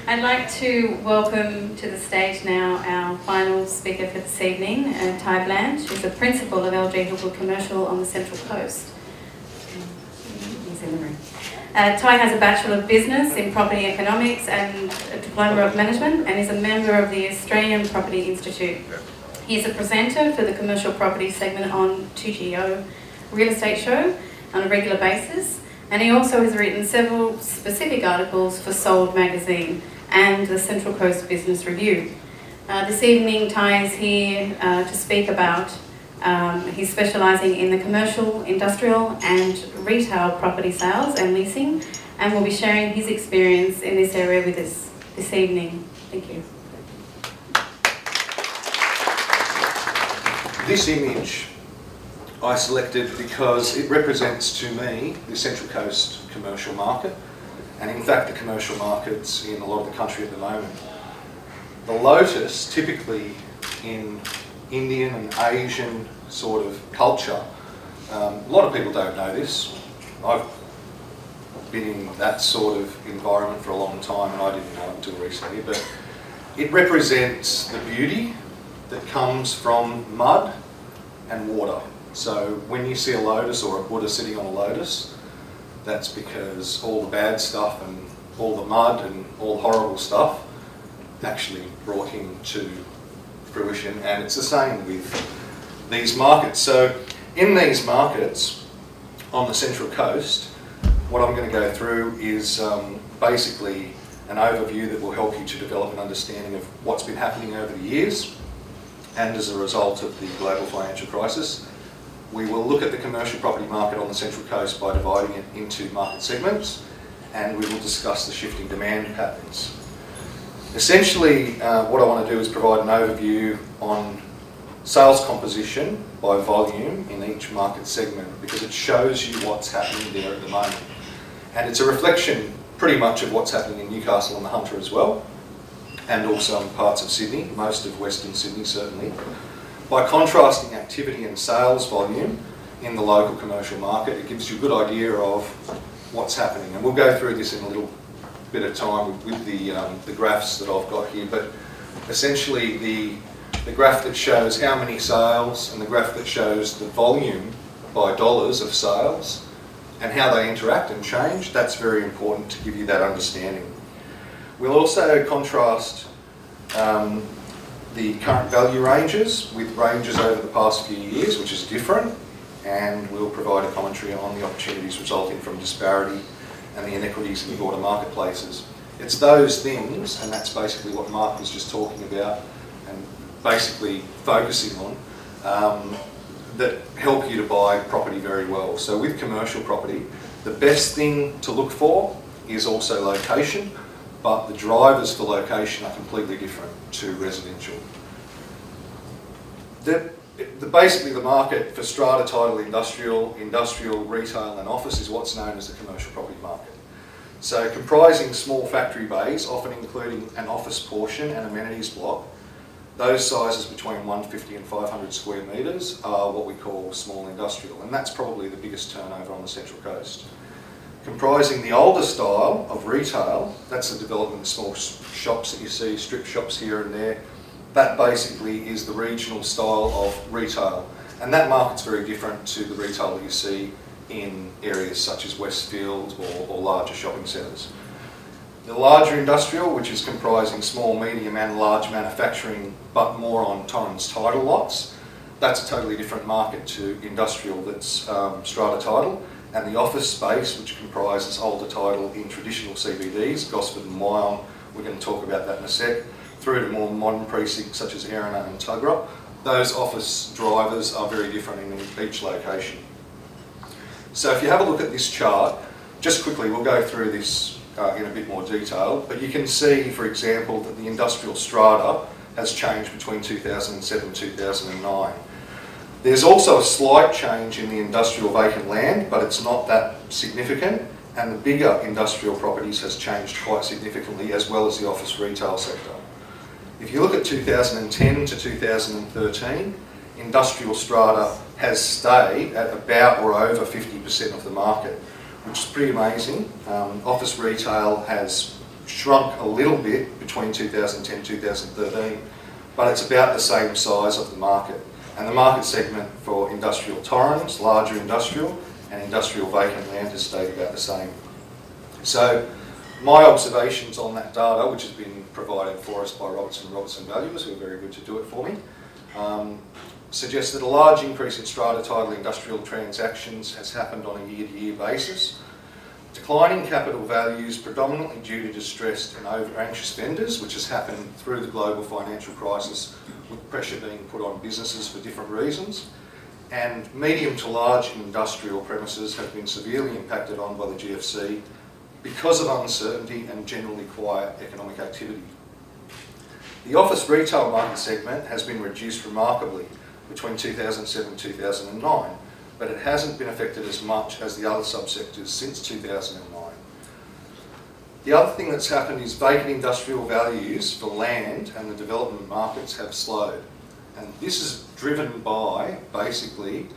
I'd like to welcome to the stage now our final speaker for this evening, Ty Blanch, who's a principal of LG Hillwood Commercial on the Central Coast. He's in the room. Ty has a Bachelor of Business in Property Economics and a Diploma of Management, and is a member of the Australian Property Institute. He is a presenter for the commercial property segment on 2GO Real Estate Show on a regular basis, and he also has written several specific articles for Sold magazine and the Central Coast Business Review. This evening, Ty is here to speak about, he's specialising in the commercial, industrial and retail property sales and leasing, and will be sharing his experience in this area with us this evening. Thank you. This image I selected because it represents to me the Central Coast commercial market, and in fact the commercial markets in a lot of the country at the moment. The lotus, typically in Indian and Asian sort of culture, a lot of people don't know this. I've been in that sort of environment for a long time and I didn't know it until recently, but it represents the beauty that comes from mud and water. So when you see a lotus or a Buddha sitting on a lotus, that's because all the bad stuff and all the mud and all the horrible stuff actually brought him to fruition, and it's the same with these markets. So in these markets on the Central Coast, what I'm going to go through is basically an overview that will help you to develop an understanding of what's been happening over the years, and as a result of the global financial crisis. We will look at the commercial property market on the Central Coast by dividing it into market segments, and we will discuss the shifting demand patterns. Essentially, what I want to do is provide an overview on sales composition by volume in each market segment, because it shows you what's happening there at the moment. And it's a reflection pretty much of what's happening in Newcastle and the Hunter as well, and also in parts of Sydney, most of Western Sydney certainly. By contrasting activity and sales volume in the local commercial market, it gives you a good idea of what's happening. And we'll go through this in a little bit of time with the graphs that I've got here. But essentially the graph that shows how many sales and the graph that shows the volume by dollars of sales and how they interact and change, that's very important to give you that understanding. We'll also contrast the current value ranges with ranges over the past few years, which is different, and we'll provide a commentary on the opportunities resulting from disparity and the inequities in the broader marketplaces. It's those things, and that's basically what Mark was just talking about and basically focusing on, that help you to buy property very well. So with commercial property, the best thing to look for is also location, but the drivers for location are completely different to residential. Basically the market for strata title industrial, retail and office is what's known as the commercial property market. So comprising small factory bays, often including an office portion and amenities block, those sizes between 150 and 500 square metres are what we call small industrial, and that's probably the biggest turnover on the Central Coast. Comprising the older style of retail, that's the development of small shops that you see, strip shops here and there. That basically is the regional style of retail, and that market's very different to the retail that you see in areas such as Westfield or larger shopping centres. The larger industrial, which is comprising small, medium and large manufacturing, but more on Torrens title lots, that's a totally different market to industrial that's strata title. And the office space, which comprises older title in traditional CBDs, Gosford and Wyong, we're going to talk about that in a sec, through to more modern precincts such as Erina and Tuggerah. Those office drivers are very different in each location. So if you have a look at this chart, just quickly, we'll go through this in a bit more detail, but you can see, for example, that the industrial strata has changed between 2007 and 2009. There's also a slight change in the industrial vacant land, but it's not that significant, and the bigger industrial properties has changed quite significantly, as well as the office retail sector. If you look at 2010 to 2013, industrial strata has stayed at about or over 50% of the market, which is pretty amazing. Office retail has shrunk a little bit between 2010 and 2013, but it's about the same size of the market. And the market segment for industrial torrens, larger industrial, and industrial vacant land has stayed about the same. So my observations on that data, which has been provided for us by Robertson Valuers, who are very good to do it for me, suggests that a large increase in strata title industrial transactions has happened on a year-to-year basis. Declining capital values predominantly due to distressed and over-anxious vendors, which has happened through the global financial crisis with pressure being put on businesses for different reasons. And medium to large industrial premises have been severely impacted on by the GFC because of uncertainty and generally quiet economic activity. The office retail market segment has been reduced remarkably between 2007 and 2009, but it hasn't been affected as much as the other subsectors since 2009. The other thing that's happened is vacant industrial values for land and the development markets have slowed. And this is driven by, basically,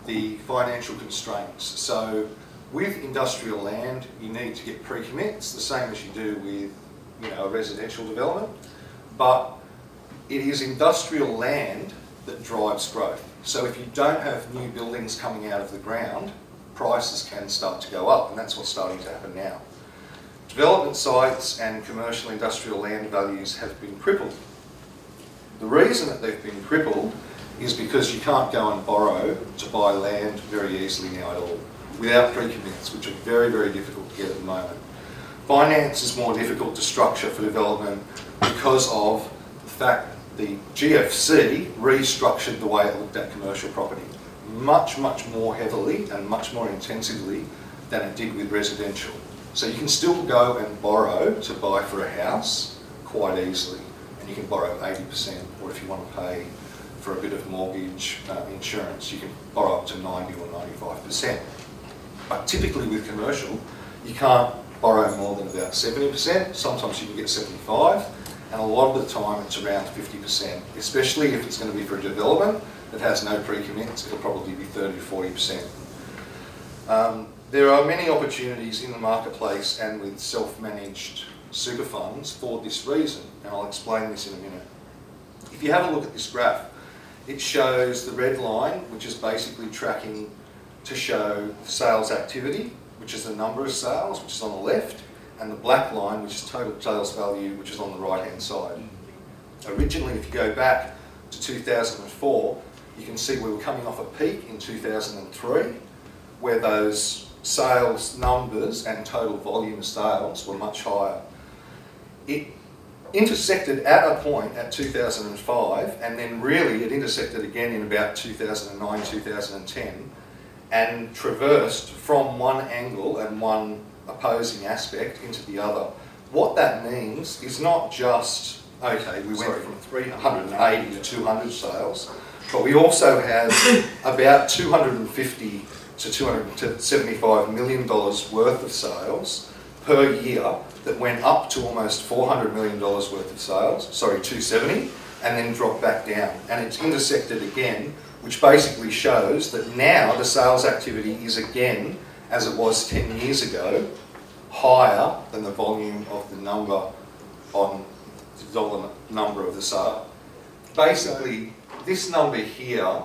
the financial constraints. So with industrial land, you need to get pre-commits, the same as you do with a residential development. But it is industrial land that drives growth. So if you don't have new buildings coming out of the ground, prices can start to go up, and that's what's starting to happen now. Development sites and commercial industrial land values have been crippled. The reason that they've been crippled is because you can't go and borrow to buy land very easily now at all, without pre-commits, which are very, very difficult to get at the moment. Finance is more difficult to structure for development because of the fact the GFC restructured the way it looked at commercial property much, much more heavily and much more intensively than it did with residential. So you can still go and borrow to buy for a house quite easily, and you can borrow 80%, or if you want to pay for a bit of mortgage insurance, you can borrow up to 90 or 95%. But typically with commercial, you can't borrow more than about 70%, sometimes you can get 75%, and a lot of the time it's around 50%, especially if it's going to be for a development that has no pre-commits, it'll probably be 30 to 40%. There are many opportunities in the marketplace and with self-managed super funds for this reason, and I'll explain this in a minute. If you have a look at this graph, it shows the red line, which is basically tracking to show sales activity, which is the number of sales, which is on the left, and the black line, which is total sales value, which is on the right-hand side. Originally, if you go back to 2004, you can see we were coming off a peak in 2003, where those sales numbers and total volume of sales were much higher. It intersected at a point at 2005, and then really it intersected again in about 2009, 2010, and traversed from one angle and one opposing aspect into the other. What that means is not just, okay, we went from 380 to 200 sales, but we also have about 250 to $275 million worth of sales per year that went up to almost $400 million worth of sales, sorry, 270, and then dropped back down. And it's intersected again, which basically shows that now the sales activity is again, as it was 10 years ago, higher than the volume of the number on the dollar number of the sale. Basically, this number here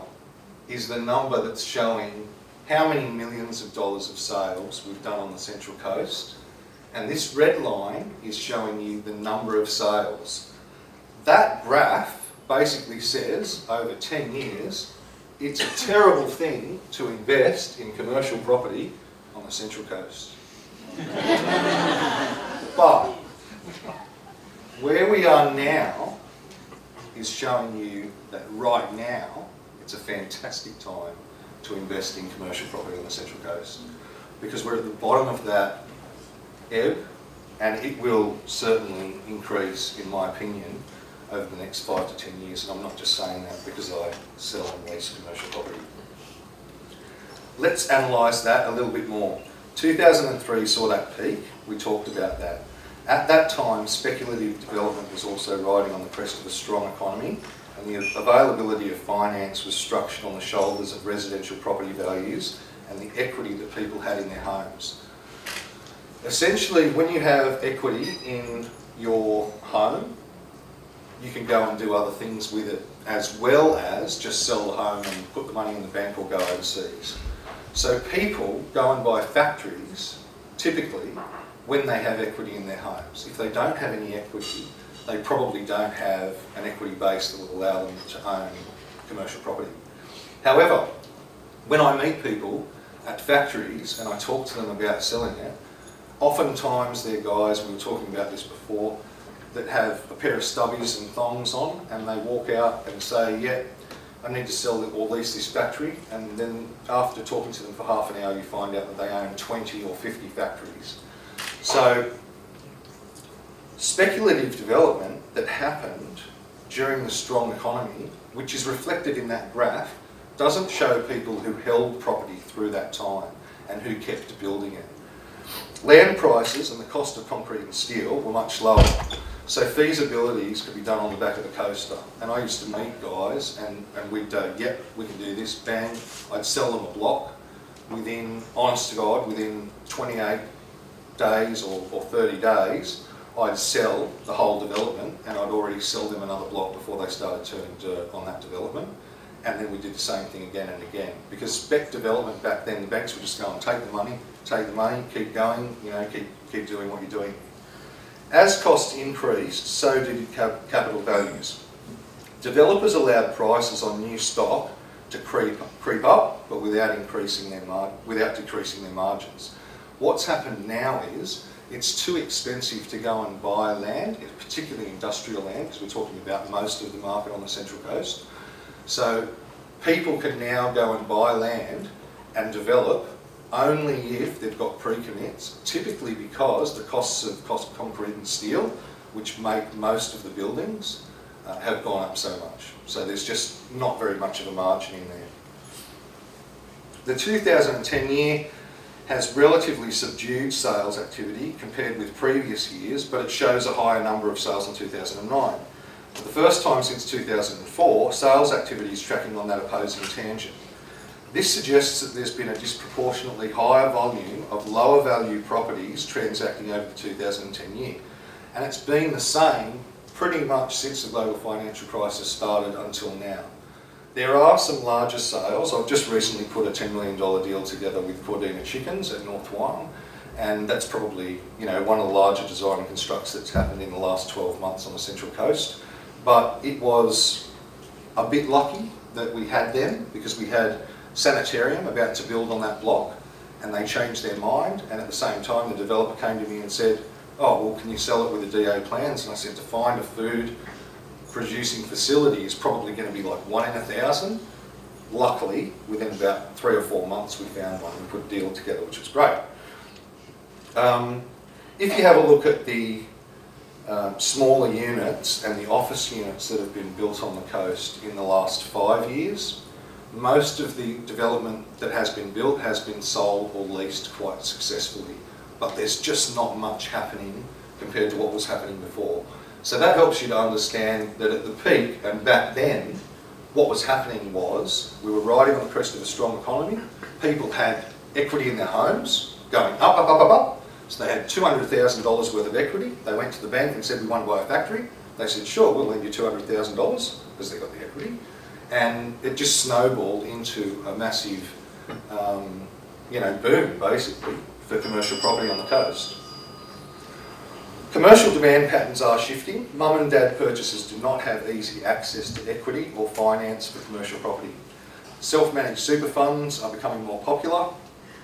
is the number that's showing how many millions of dollars of sales we've done on the Central Coast, and this red line is showing you the number of sales. That graph basically says, over 10 years, it's a terrible thing to invest in commercial property on the Central Coast. But where we are now is showing you that right now it's a fantastic time to invest in commercial property on the Central Coast, because we're at the bottom of that ebb, and it will certainly increase, in my opinion, over the next 5 to 10 years, and I'm not just saying that because I sell and lease commercial property. Let's analyse that a little bit more. 2003 saw that peak, we talked about that. At that time, speculative development was also riding on the crest of a strong economy, and the availability of finance was structured on the shoulders of residential property values and the equity that people had in their homes. Essentially, when you have equity in your home, you can go and do other things with it, as well as just sell the home and put the money in the bank or go overseas. So people go and buy factories, typically, when they have equity in their homes. If they don't have any equity, they probably don't have an equity base that will allow them to own commercial property. However, when I meet people at factories and I talk to them about selling it, oftentimes they're guys, we were talking about this before, that have a pair of stubbies and thongs on, and they walk out and say, yeah, I need to sell or lease this factory, and then after talking to them for half an hour you find out that they own 20 or 50 factories. So speculative development that happened during the strong economy, which is reflected in that graph, doesn't show people who held property through that time and who kept building it. Land prices and the cost of concrete and steel were much lower, so feasibilities could be done on the back of the coaster. And I used to meet guys and we'd yep, we can do this, bang. I'd sell them a block within, honest to God, within 28 days or 30 days, I'd sell the whole development, and I'd already sell them another block before they started turning dirt on that development. And then we did the same thing again and again. Because spec development back then, the banks would just go and take the money, keep going, you know, keep doing what you're doing. As costs increased, so did capital values. Developers allowed prices on new stock to creep up, but without decreasing their margins. What's happened now is it's too expensive to go and buy land, particularly industrial land, because we're talking about most of the market on the Central Coast. So people can now go and buy land and develop only if they've got pre-commits, typically because the costs of concrete and steel, which make most of the buildings, have gone up so much. So there's just not very much of a margin in there. The 2010 year has relatively subdued sales activity compared with previous years, but it shows a higher number of sales in 2009. For the first time since 2004, sales activity is tracking on that opposing tangent. This suggests that there's been a disproportionately higher volume of lower value properties transacting over the 2010 year. And it's been the same pretty much since the global financial crisis started until now. There are some larger sales. I've just recently put a $10 million deal together with Cordina Chickens at North Wyong, and that's probably, you know, one of the larger design and constructs that's happened in the last 12 months on the Central Coast. But it was a bit lucky that we had them, because we had Sanitarium about to build on that block, and they changed their mind, and at the same time the developer came to me and said, oh, well, can you sell it with the DA plans? And I said, to find a food producing facility is probably going to be like 1 in 1,000. Luckily, within about 3 or 4 months we found one and put a deal together, which was great. If you have a look at the smaller units and the office units that have been built on the coast in the last 5 years, most of the development that has been built has been sold or leased quite successfully, but there's just not much happening compared to what was happening before. So that helps you to understand that at the peak and back then, what was happening was we were riding on the crest of a strong economy. People had equity in their homes going up, up, up, up, up. So they had $200,000 worth of equity. They went to the bank and said, we want to buy a factory. They said, sure, we'll lend you $200,000 because they got the equity. And it just snowballed into a massive you know, boom, basically, for commercial property on the coast. Commercial demand patterns are shifting. Mum and dad purchasers do not have easy access to equity or finance for commercial property. Self-managed super funds are becoming more popular.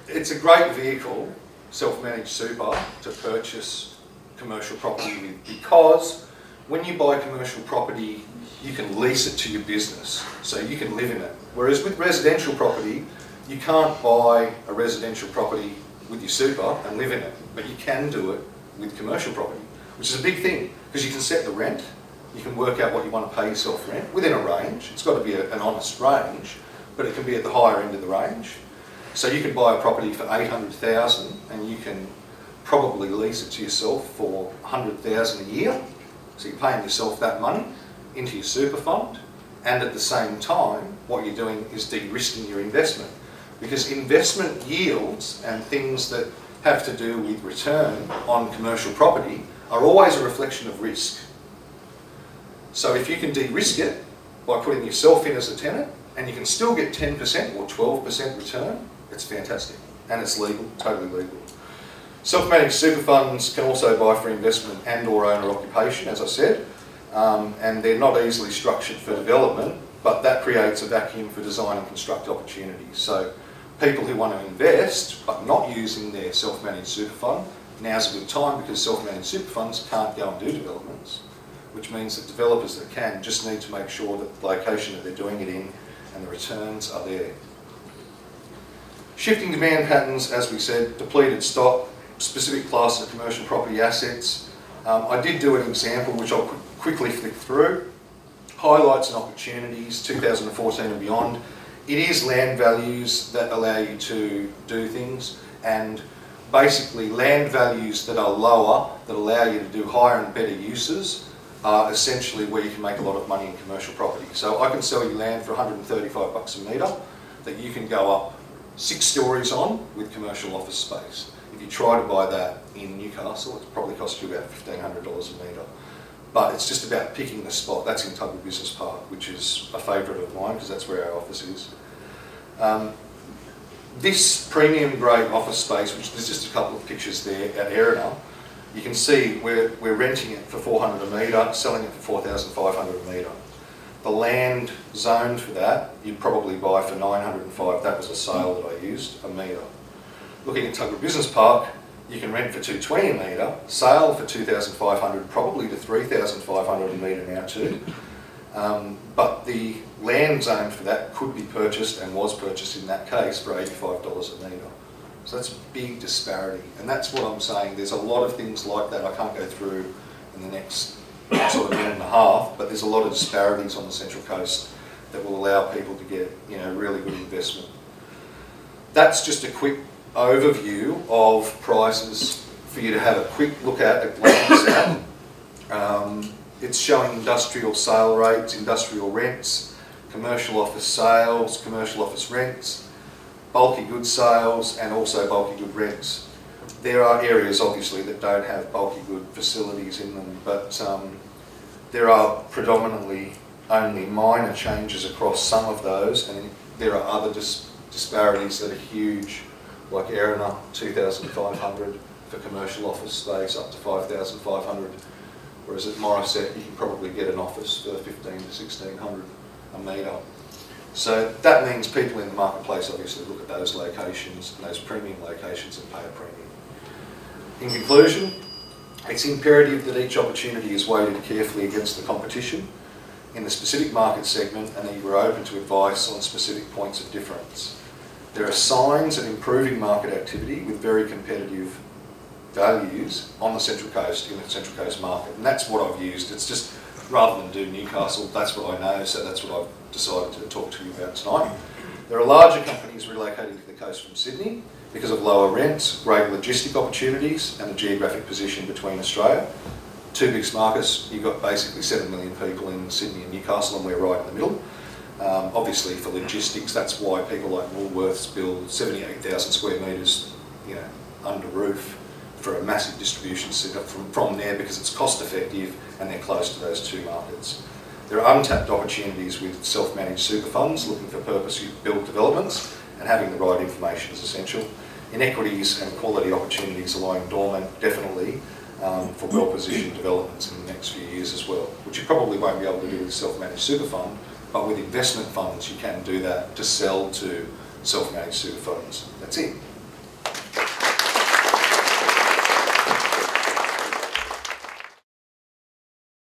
It's a great vehicle, self-managed super, to purchase commercial property with, because when you buy commercial property, you can lease it to your business, so you can live in it. Whereas with residential property, you can't buy a residential property with your super and live in it, but you can do it with commercial property, which is a big thing, because you can set the rent, you can work out what you want to pay yourself rent within a range. It's got to be an honest range, but it can be at the higher end of the range. So you can buy a property for $800,000 and you can probably lease it to yourself for $100,000 a year. So you're paying yourself that money into your super fund, and at the same time, what you're doing is de-risking your investment. Because investment yields and things that have to do with return on commercial property are always a reflection of risk. So if you can de-risk it by putting yourself in as a tenant, and you can still get 10% or 12% return, it's fantastic. And it's legal, totally legal. Self-managed super funds can also buy for investment and or owner occupation, as I said, and they're not easily structured for development, but that creates a vacuum for design and construct opportunities. So people who want to invest but not using their self-managed super fund, now's a good time because self-managed super funds can't go and do developments, which means that developers that can just need to make sure that the location that they're doing it in and the returns are there. Shifting demand patterns, as we said, depleted stock, specific class of commercial property assets. I did do an example which I'll quickly flick through. Highlights and opportunities, 2014 and beyond. It is land values that allow you to do things, and basically land values that are lower, that allow you to do higher and better uses, are essentially where you can make a lot of money in commercial property. So I can sell you land for 135 bucks a metre that you can go up 6 stories on with commercial office space. If you try to buy that in Newcastle, it's probably cost you about $1,500 a metre. But it's just about picking the spot. That's in Tuggerah Business Park, which is a favourite of mine because that's where our office is. This premium grade office space, which there's just a couple of pictures there at Erina, you can see we're renting it for $400 a metre, selling it for $4,500 a metre. The land zoned for that, you'd probably buy for $905. That was a sale that I used, a metre. Looking at Tuggerah Business Park, you can rent for $220 a metre, sale for $2,500, probably to $3,500 a metre now too. But the land zoned for that could be purchased and was purchased in that case for $85 a metre. So that's a big disparity, and that's what I'm saying. There's a lot of things like that I can't go through in the next sort of minute and a half, but there's a lot of disparities on the Central Coast that will allow people to get, you know, really good investment. That's just a quick overview of prices for you to have a quick look at a glance at. It's showing industrial sale rates, industrial rents, commercial office sales, commercial office rents, bulky goods sales, and also bulky good rents. There are areas obviously that don't have bulky good facilities in them, but there are predominantly only minor changes across some of those, and there are other disparities that are huge, like Erina, 2,500 for commercial office space, up to 5,500. Whereas at Morisset, you can probably get an office for 1,500 to 1,600 a metre. So that means people in the marketplace obviously look at those locations and those premium locations and pay a premium. In conclusion, it's imperative that each opportunity is weighted carefully against the competition in the specific market segment, and that you are open to advice on specific points of difference. There are signs of improving market activity with very competitive values on the Central Coast, in the Central Coast market, and that's what I've used. It's just, rather than do Newcastle, that's what I know, so that's what I've decided to talk to you about tonight. There are larger companies relocating to the coast from Sydney because of lower rents, great logistic opportunities, and the geographic position between Australia. Two biggest markets, you've got basically 7 million people in Sydney and Newcastle, and we're right in the middle. Obviously for logistics, that's why people like Woolworths build 78,000 square metres, you know, under roof for a massive distribution centre from there, because it's cost effective and they're close to those two markets. There are untapped opportunities with self-managed super funds looking for purpose-built developments, and having the right information is essential. Inequities and quality opportunities are lying dormant, definitely, for well-positioned developments in the next few years as well, which you probably won't be able to do with a self-managed super fund, but with investment funds you can do that to sell to self-managed super funds. That's it.